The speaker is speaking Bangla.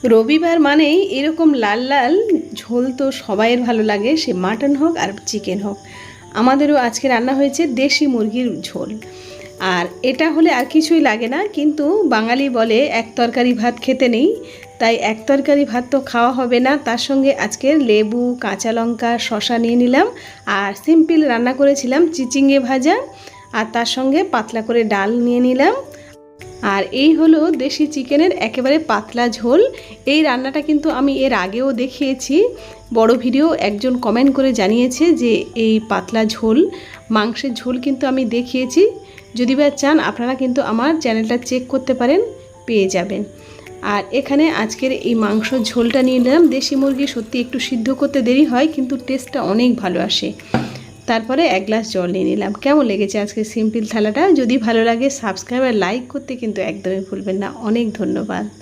রবিবার মানেই এরকম লাল লাল ঝোল তো সবাইয়ের ভালো লাগে, সে মাটন হোক আর চিকেন হোক। আমাদেরও আজকে রান্না হয়েছে দেশি মুরগির ঝোল। আর এটা হলে আর কিছুই লাগে না, কিন্তু বাঙালি বলে এক তরকারি ভাত খেতে নেই, তাই এক তরকারি ভাত তো খাওয়া হবে না। তার সঙ্গে আজকে লেবু, কাঁচা লঙ্কা, শসা নিয়ে নিলাম। আর সিম্পল রান্না করেছিলাম চিচিঙ্গে ভাজা, আর তার সঙ্গে পাতলা করে ডাল নিয়ে নিলাম। আর এই হলো দেশি চিকেনের একেবারে পাতলা ঝোল। এই রান্নাটা কিন্তু আমি এর আগেও দেখিয়েছি, বড় ভিডিও। একজন কমেন্ট করে জানিয়েছে যে এই পাতলা ঝোল, মাংসের ঝোল কিন্তু আমি দেখিয়েছি। যদি বা চান আপনারা কিন্তু আমার চ্যানেলটা চেক করতে পারেন, পেয়ে যাবেন। আর এখানে আজকের এই মাংস ঝোলটা নিয়ে নিলাম। দেশি মুরগি সত্যি একটু সিদ্ধ করতে দেরি হয়, কিন্তু টেস্টটা অনেক ভালো আসে। তারপরে এক গ্লাস জল নিয়ে নিলাম। কেমন লেগেছে আজকে সিম্পল থালাটা? যদি ভালো লাগে সাবস্ক্রাইব আর লাইক করতে কিন্তু একদমই ভুলবেন না। অনেক ধন্যবাদ।